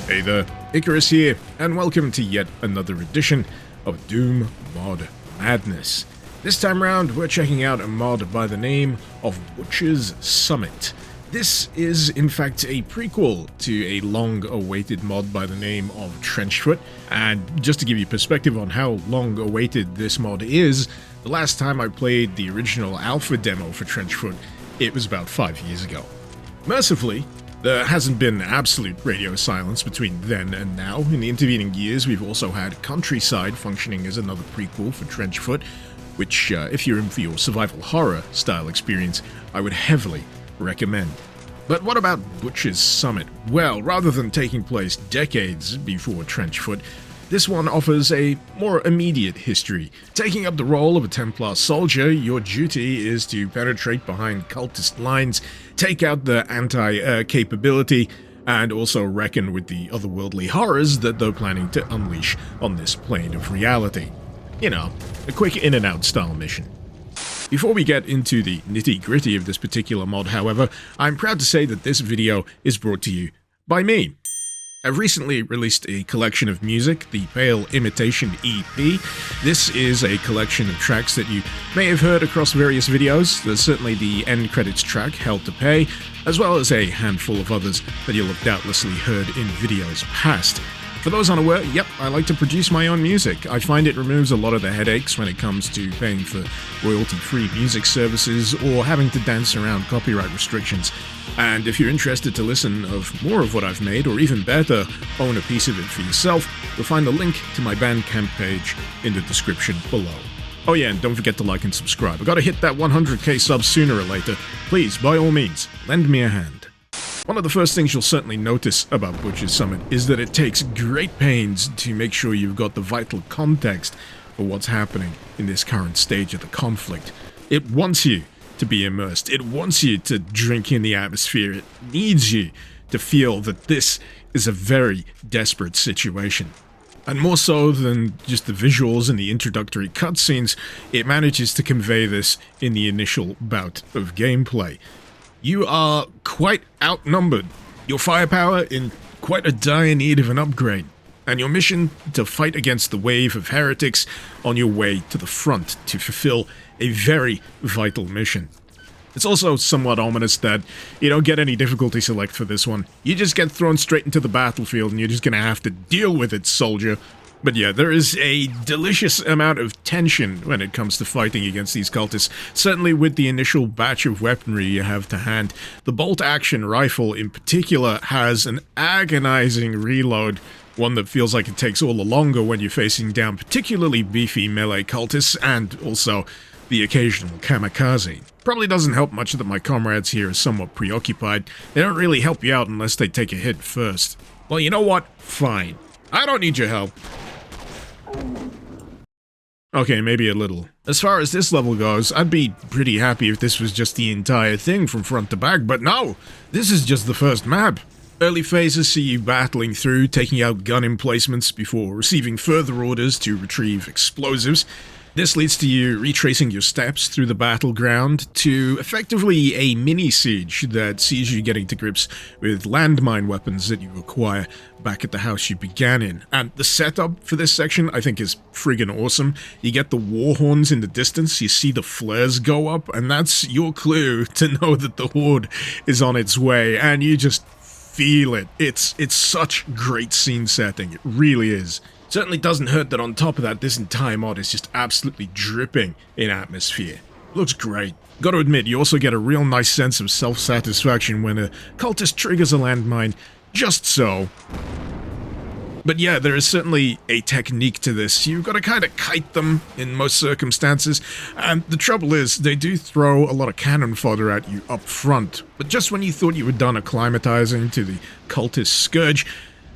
Hey there, Icarus here, and welcome to yet another edition of Doom Mod Madness. This time around, we're checking out a mod by the name of Butcher's Summit. This is, in fact, a prequel to a long-awaited mod by the name of Trenchfoot, and just to give you perspective on how long-awaited this mod is, the last time I played the original alpha demo for Trenchfoot, it was about 5 years ago. Mercifully, there hasn't been absolute radio silence between then and now. In the intervening years, we've also had Countryside functioning as another prequel for Trenchfoot, which, if you're in for your survival horror style experience, I would heavily recommend. But what about Butcher's Summit? Well, rather than taking place decades before Trenchfoot, this one offers a more immediate history. Taking up the role of a Templar soldier, your duty is to penetrate behind cultist lines, take out the anti-air capability, and also reckon with the otherworldly horrors that they're planning to unleash on this plane of reality. You know, a quick in-and-out style mission. Before we get into the nitty-gritty of this particular mod, however, I'm proud to say that this video is brought to you by me. I've recently released a collection of music, the Pale Imitation EP. This is a collection of tracks that you may have heard across various videos. There's certainly the end credits track, Hell to Pay, as well as a handful of others that you'll have doubtlessly heard in videos past. For those unaware, yep, I like to produce my own music. I find it removes a lot of the headaches when it comes to paying for royalty-free music services or having to dance around copyright restrictions. And if you're interested to listen of more of what I've made, or even better, own a piece of it for yourself, you'll find a link to my Bandcamp page in the description below. Oh yeah, and don't forget to like and subscribe. I've got to hit that 100k subs sooner or later. Please, by all means, lend me a hand. One of the first things you'll certainly notice about Butcher's Summit is that it takes great pains to make sure you've got the vital context for what's happening in this current stage of the conflict. It wants you to be immersed. It wants you to drink in the atmosphere. It needs you to feel that this is a very desperate situation. And more so than just the visuals and the introductory cutscenes, it manages to convey this in the initial bout of gameplay. You are quite outnumbered, your firepower in quite a dire need of an upgrade, and your mission to fight against the wave of heretics on your way to the front to fulfill a very vital mission. It's also somewhat ominous that you don't get any difficulty select for this one. You just get thrown straight into the battlefield and you're just gonna have to deal with it, soldier. But yeah, there is a delicious amount of tension when it comes to fighting against these cultists, certainly with the initial batch of weaponry you have to hand. The bolt-action rifle in particular has an agonizing reload, one that feels like it takes all the longer when you're facing down particularly beefy melee cultists and also the occasional kamikaze. Probably doesn't help much that my comrades here are somewhat preoccupied. They don't really help you out unless they take a hit first. Well, you know what? Fine. I don't need your help. Okay, maybe a little. As far as this level goes, I'd be pretty happy if this was just the entire thing from front to back, but no! This is just the first map. Early phases see you battling through, taking out gun emplacements before receiving further orders to retrieve explosives. This leads to you retracing your steps through the battleground to effectively a mini-siege that sees you getting to grips with landmine weapons that you acquire back at the house you began in. And the setup for this section I think is friggin' awesome. You get the war horns in the distance, you see the flares go up, and that's your clue to know that the horde is on its way, and you just feel it. It's such great scene setting, it really is. Certainly doesn't hurt that on top of that, this entire mod is just absolutely dripping in atmosphere. Looks great. Gotta admit, you also get a real nice sense of self-satisfaction when a cultist triggers a landmine just so. But yeah, there is certainly a technique to this. You've got to kind of kite them in most circumstances, and the trouble is, they do throw a lot of cannon fodder at you up front. But just when you thought you were done acclimatizing to the cultist scourge,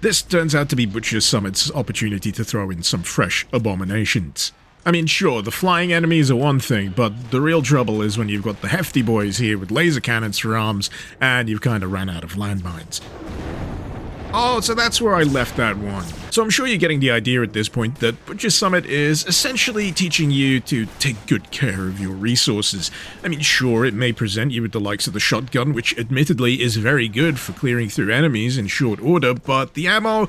this turns out to be Butcher's Summit's opportunity to throw in some fresh abominations. I mean, sure, the flying enemies are one thing, but the real trouble is when you've got the hefty boys here with laser cannons for arms, and you've kind of ran out of landmines. Oh, so that's where I left that one. So I'm sure you're getting the idea at this point that Butcher's Summit is essentially teaching you to take good care of your resources. I mean, sure, it may present you with the likes of the shotgun, which admittedly is very good for clearing through enemies in short order, but the ammo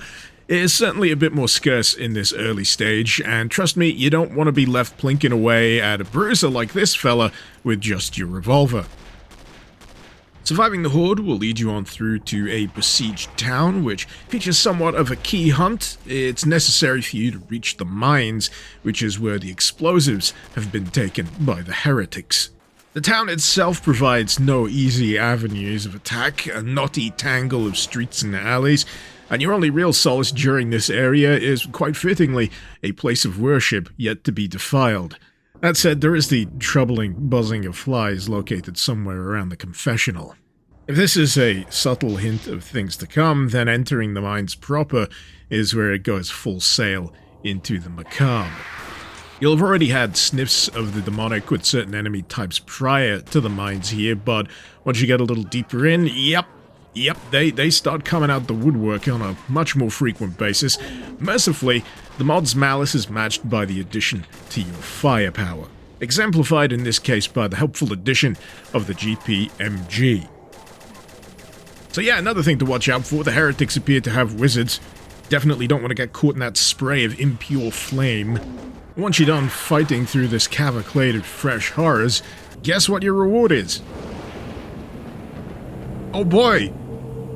is certainly a bit more scarce in this early stage, and trust me, you don't want to be left plinking away at a bruiser like this fella with just your revolver. Surviving the horde will lead you on through to a besieged town, which features somewhat of a key hunt. It's necessary for you to reach the mines, which is where the explosives have been taken by the heretics. The town itself provides no easy avenues of attack, a knotty tangle of streets and alleys, and your only real solace during this area is, quite fittingly, a place of worship yet to be defiled. That said, there is the troubling buzzing of flies located somewhere around the confessional. If this is a subtle hint of things to come, then entering the mines proper is where it goes full sail into the macabre. You'll have already had sniffs of the demonic with certain enemy types prior to the mines here, but once you get a little deeper in, yep, they start coming out the woodwork on a much more frequent basis. Mercifully, the mod's malice is matched by the addition to your firepower, exemplified in this case by the helpful addition of the GPMG. So yeah, another thing to watch out for, the heretics appear to have wizards. Definitely don't want to get caught in that spray of impure flame. Once you're done fighting through this cavalcade of fresh horrors, guess what your reward is? Oh boy!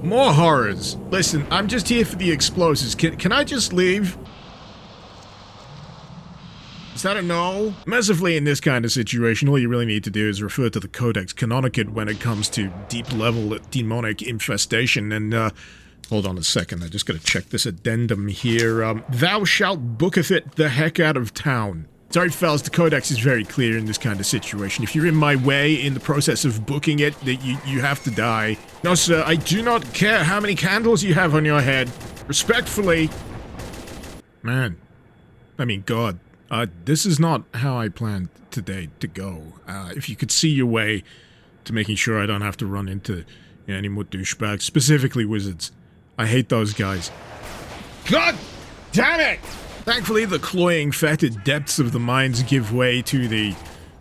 More horrors! Listen, I'm just here for the explosives. Can I just leave? Is that a no? Mercifully, in this kind of situation, all you really need to do is refer to the Codex Canonicate when it comes to deep-level demonic infestation, and, hold on a second, I just gotta check this addendum here. Thou shalt booketh it the heck out of town. Sorry, fellas, the Codex is very clear in this kind of situation. If you're in my way in the process of booking it, that you have to die. No, sir, I do not care how many candles you have on your head. Respectfully. Man. I mean, God. This is not how I planned today to go. If you could see your way to making sure I don't have to run into any more douchebags, specifically wizards. I hate those guys. God damn it! Thankfully, the cloying, fetid depths of the mines give way to the,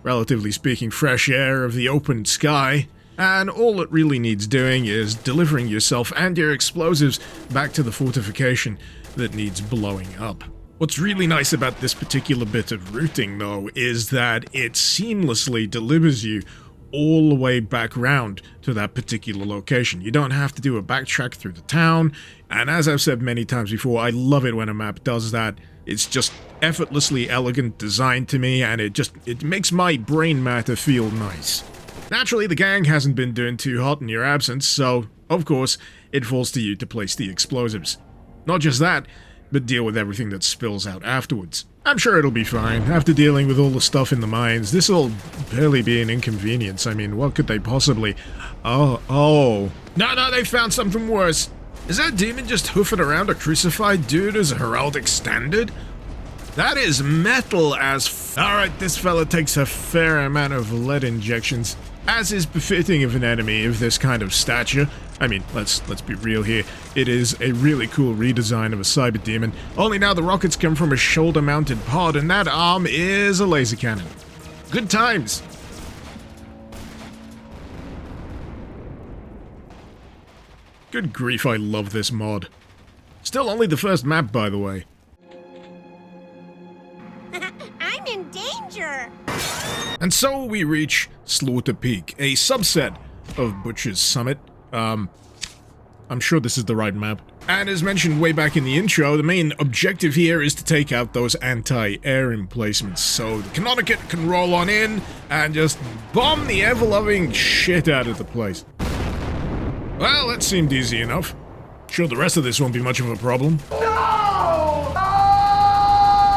relatively speaking, fresh air of the open sky, and all it really needs doing is delivering yourself and your explosives back to the fortification that needs blowing up. What's really nice about this particular bit of routing, though, is that it seamlessly delivers you all the way back round to that particular location. You don't have to do a backtrack through the town, and as I've said many times before, I love it when a map does that. It's just effortlessly elegant design to me, and it makes my brain matter feel nice. Naturally, the gang hasn't been doing too hot in your absence, so, of course, it falls to you to place the explosives. Not just that, but deal with everything that spills out afterwards. I'm sure it'll be fine. After dealing with all the stuff in the mines, this'll barely be an inconvenience. I mean, what could they possibly... Oh. No, they found something worse. Is that demon just hoofing around a crucified dude as a heraldic standard? That is metal as Alright, this fella takes a fair amount of lead injections, as is befitting of an enemy of this kind of stature. I mean, let's be real here. It is a really cool redesign of a cyber demon, only now the rockets come from a shoulder-mounted pod, and that arm is a laser cannon. Good times! Good grief, I love this mod. Still only the first map, by the way. I'm in danger! And so we reach Slaughter Peak, a subset of Butcher's Summit. I'm sure this is the right map. And as mentioned way back in the intro, the main objective here is to take out those anti-air emplacements, so the Canonicate can roll on in and just bomb the ever-loving shit out of the place. Well, that seemed easy enough. Sure, the rest of this won't be much of a problem.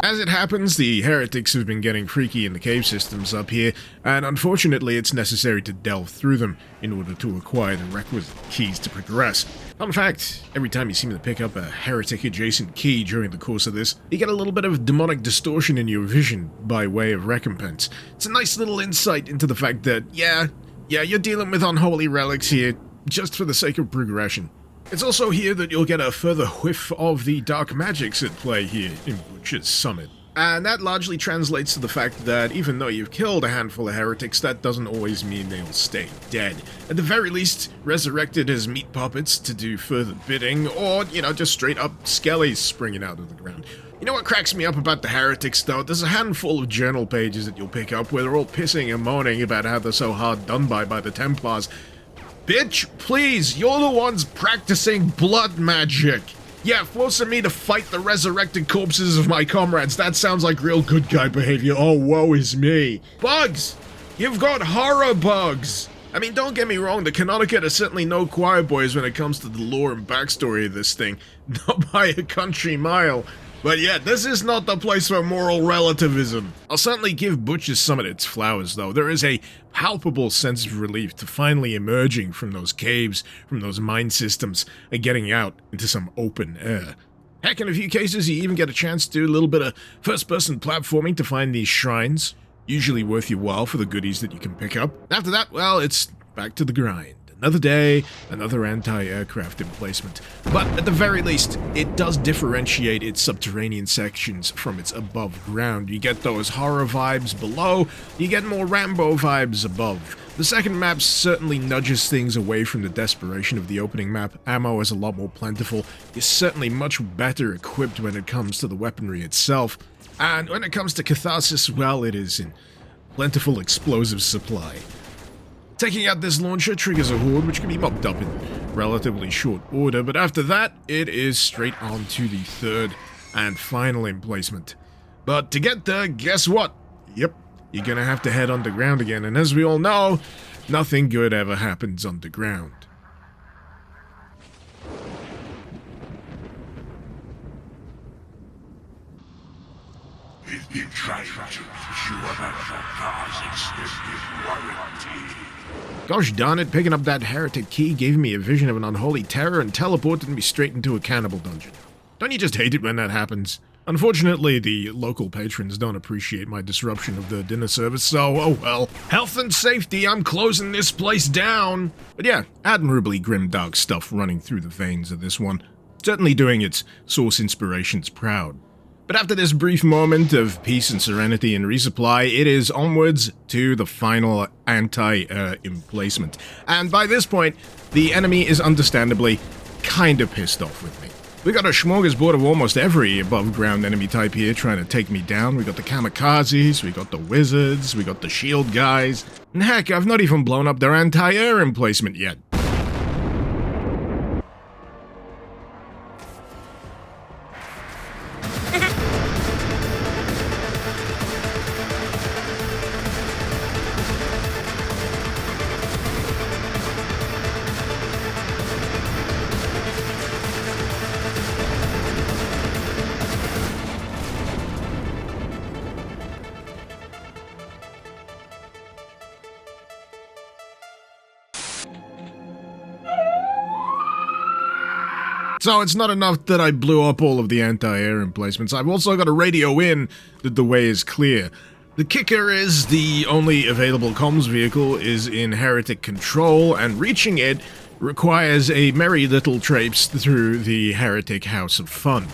As it happens, the heretics have been getting freaky in the cave systems up here, and unfortunately it's necessary to delve through them in order to acquire the requisite keys to progress. Fun fact, every time you seem to pick up a heretic-adjacent key during the course of this, you get a little bit of demonic distortion in your vision by way of recompense. It's a nice little insight into the fact that, yeah, you're dealing with unholy relics here, just for the sake of progression. It's also here that you'll get a further whiff of the dark magics at play here in Butcher's Summit. And that largely translates to the fact that even though you've killed a handful of heretics, that doesn't always mean they'll stay dead. At the very least, resurrected as meat puppets to do further bidding, or, just straight up skellies springing out of the ground. You know what cracks me up about the heretics, though? There's a handful of journal pages that you'll pick up where they're all pissing and moaning about how they're so hard done by the Templars. Bitch, please, you're the ones practicing blood magic. Yeah, forcing me to fight the resurrected corpses of my comrades. That sounds like real good guy behavior. Oh, woe is me. Bugs! You've got horror bugs! I mean, don't get me wrong, the Connecticut are certainly no choir boys when it comes to the lore and backstory of this thing. Not by a country mile. But yeah, this is not the place for moral relativism. I'll certainly give Butcher's Summit its flowers, though. There is a palpable sense of relief to finally emerging from those caves, from those mine systems, and getting out into some open air. Heck, in a few cases, you even get a chance to do a little bit of first-person platforming to find these shrines. Usually worth your while for the goodies that you can pick up. After that, well, it's back to the grind. Another day, another anti-aircraft emplacement. But at the very least, it does differentiate its subterranean sections from its above ground. You get those horror vibes below, you get more Rambo vibes above. The second map certainly nudges things away from the desperation of the opening map. Ammo is a lot more plentiful. You're certainly much better equipped when it comes to the weaponry itself. And when it comes to catharsis, well, it is in plentiful explosive supply. Taking out this launcher triggers a horde which can be mopped up in relatively short order, but after that, it is straight on to the third and final emplacement. But to get there, guess what? Yep, you're gonna have to head underground again, and as we all know, nothing good ever happens underground. We've been trying to ensure that your car's extended warranty. Gosh darn it, picking up that heretic key gave me a vision of an unholy terror and teleported me straight into a cannibal dungeon. Don't you just hate it when that happens? Unfortunately, the local patrons don't appreciate my disruption of the dinner service, so oh well. Health and safety, I'm closing this place down! But yeah, admirably grimdark stuff running through the veins of this one. Certainly doing its source inspirations proud. But after this brief moment of peace and serenity and resupply, it is onwards to the final anti-air emplacement. And by this point, the enemy is understandably kinda pissed off with me. We got a smorgasbord of almost every above-ground enemy type here trying to take me down. We got the kamikazes, we got the wizards, we got the shield guys. And heck, I've not even blown up their anti-air emplacement yet. So it's not enough that I blew up all of the anti-air emplacements, I've also got to radio in that the way is clear. The kicker is the only available comms vehicle is in heretic control, and reaching it requires a merry little traipse through the heretic house of fun.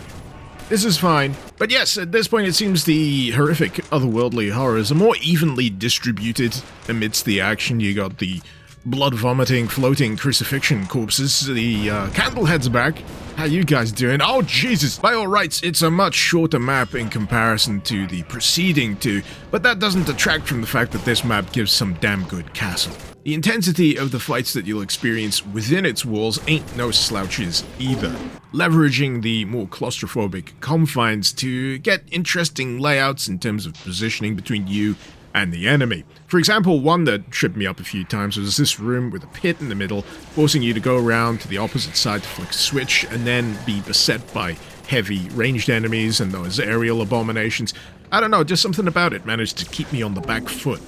This is fine, but yes, at this point it seems the horrific otherworldly horrors are more evenly distributed amidst the action. You got the blood-vomiting, floating crucifixion corpses. The Candlehead's back. How you guys doing? Oh, Jesus! By all rights, it's a much shorter map in comparison to the preceding two, but that doesn't detract from the fact that this map gives some damn good castle. The intensity of the fights that you'll experience within its walls ain't no slouches either, leveraging the more claustrophobic confines to get interesting layouts in terms of positioning between you and the enemy. For example, one that tripped me up a few times was this room with a pit in the middle, forcing you to go around to the opposite side to flick a switch and then be beset by heavy ranged enemies and those aerial abominations. I don't know, just something about it managed to keep me on the back foot.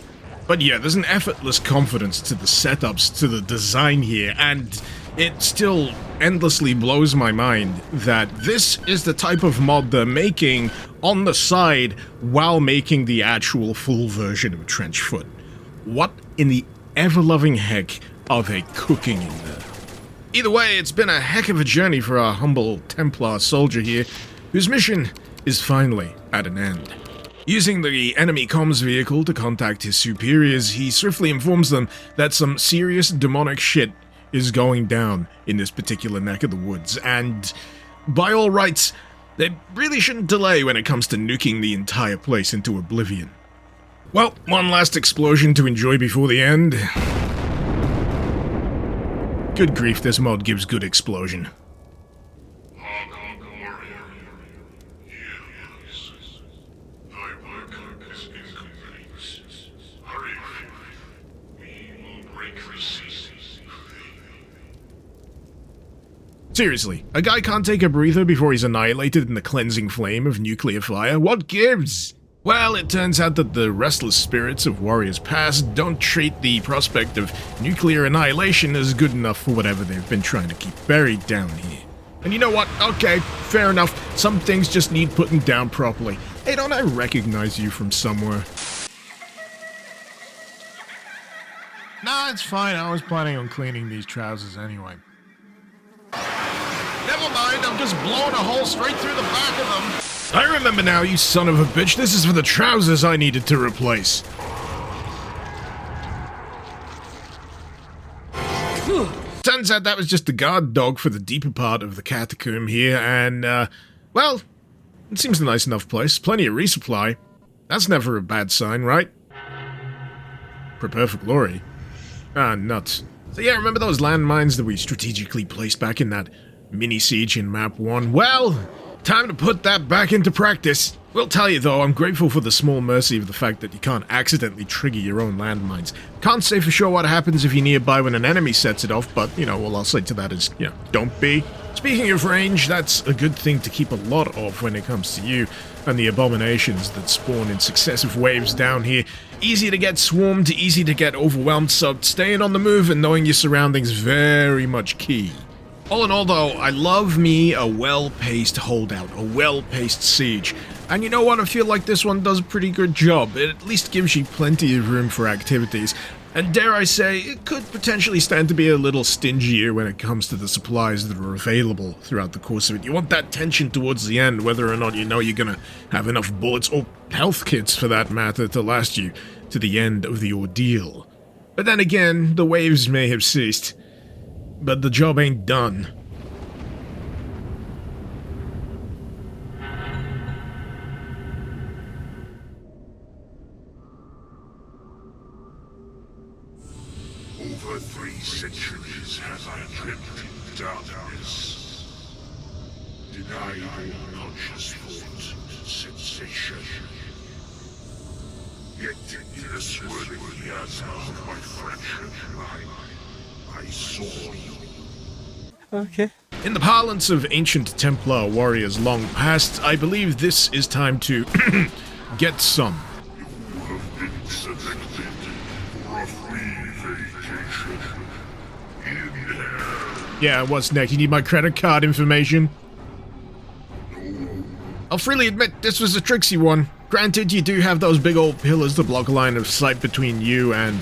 But yeah, there's an effortless confidence to the setups, to the design here, and it still endlessly blows my mind that this is the type of mod they're making on the side while making the actual full version of Trenchfoot. What in the ever-loving heck are they cooking in there? Either way, it's been a heck of a journey for our humble Templar soldier here, whose mission is finally at an end. Using the enemy comms vehicle to contact his superiors, he swiftly informs them that some serious demonic shit is going down in this particular neck of the woods, and by all rights, they really shouldn't delay when it comes to nuking the entire place into oblivion. Well, one last explosion to enjoy before the end. Good grief, this mod gives good explosion. Seriously, a guy can't take a breather before he's annihilated in the cleansing flame of nuclear fire? What gives? Well, it turns out that the restless spirits of warriors past don't treat the prospect of nuclear annihilation as good enough for whatever they've been trying to keep buried down here. And you know what? Okay, fair enough. Some things just need putting down properly. Hey, don't I recognize you from somewhere? Nah, it's fine. I was planning on cleaning these trousers anyway. Never mind, I'm just blowing a hole straight through the back of them. I remember now, you son of a bitch. This is for the trousers I needed to replace. Turns out that was just the guard dog for the deeper part of the catacomb here, and, well, it seems a nice enough place. Plenty of resupply. That's never a bad sign, right? Prepare for glory. Ah, nuts. So yeah, remember those landmines that we strategically placed back in that mini-siege in Map 1? Well, time to put that back into practice. Will tell you though, I'm grateful for the small mercy of the fact that you can't accidentally trigger your own landmines. Can't say for sure what happens if you're nearby when an enemy sets it off, but, you know, all I'll say to that is, don't be. Speaking of range, that's a good thing to keep a lot of when it comes to you and the abominations that spawn in successive waves down here. Easy to get swarmed, easy to get overwhelmed, so staying on the move and knowing your surroundings very much key. All in all though, I love me a well-paced holdout, a well-paced siege. And you know what, I feel like this one does a pretty good job. It at least gives you plenty of room for activities. And dare I say, it could potentially stand to be a little stingier when it comes to the supplies that are available throughout the course of it. You want that tension towards the end, whether or not you know you're gonna have enough bullets, or health kits for that matter, to last you to the end of the ordeal. But then again, the waves may have ceased, but the job ain't done. Over 3 centuries have I dreamt in darkness, denied all conscious thought and sensation. Yet in the swirling years of my fractured mind, I saw you. Okay. In the parlance of ancient Templar warriors long past, I believe this is time to get some. You have been selected for a free vacation in hell. Yeah, what's next? You need my credit card information? No. I'll freely admit this was a tricksy one. Granted, you do have those big old pillars to block line of sight between you and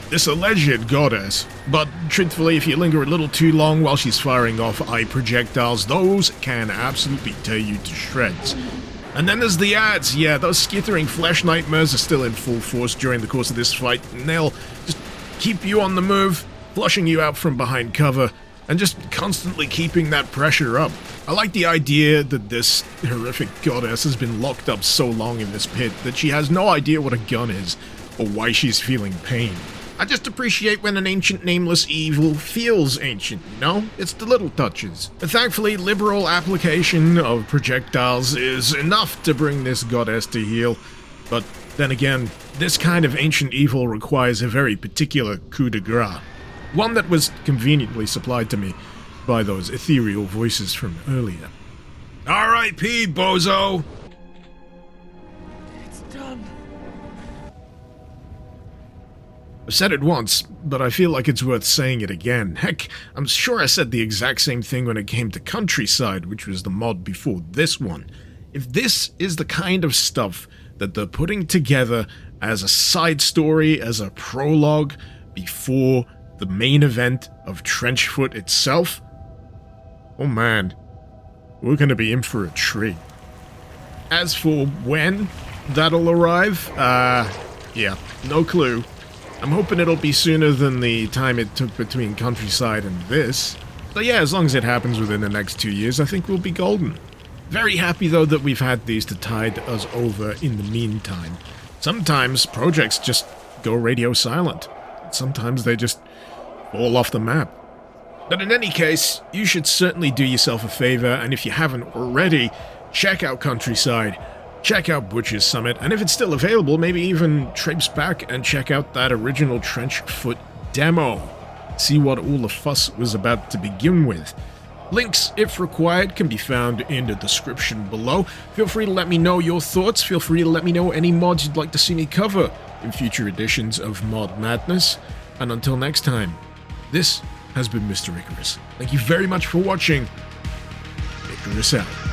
this alleged goddess. But truthfully, if you linger a little too long while she's firing off eye projectiles, those can absolutely tear you to shreds. And then there's the ads. Yeah, those skithering flesh nightmares are still in full force during the course of this fight, and they'll just keep you on the move, flushing you out from behind cover, and just constantly keeping that pressure up. I like the idea that this horrific goddess has been locked up so long in this pit that she has no idea what a gun is, or why she's feeling pain. I just appreciate when an ancient nameless evil feels ancient, you know? It's the little touches. But thankfully, liberal application of projectiles is enough to bring this goddess to heel. But then again, this kind of ancient evil requires a very particular coup de grace. One that was conveniently supplied to me by those ethereal voices from earlier. R.I.P., bozo! It's done. I've said it once, but I feel like it's worth saying it again. Heck, I'm sure I said the exact same thing when it came to Countryside, which was the mod before this one. If this is the kind of stuff that they're putting together as a side story, as a prologue, before the main event of Trenchfoot itself, oh man, we're going to be in for a treat. As for when that'll arrive, yeah, no clue. I'm hoping it'll be sooner than the time it took between Countryside and this. So yeah, as long as it happens within the next 2 years, I think we'll be golden. Very happy though that we've had these to tide us over in the meantime. Sometimes projects just go radio silent. Sometimes they just fall off the map. But in any case, you should certainly do yourself a favor, and if you haven't already, check out Countryside, check out Butcher's Summit, and if it's still available, maybe even traipse back and check out that original Trenchfoot demo. See what all the fuss was about to begin with. Links, if required, can be found in the description below. Feel free to let me know your thoughts. Feel free to let me know any mods you'd like to see me cover in future editions of Mod Madness. And until next time, this has been Mr. Icarus. Thank you very much for watching. Icarus out.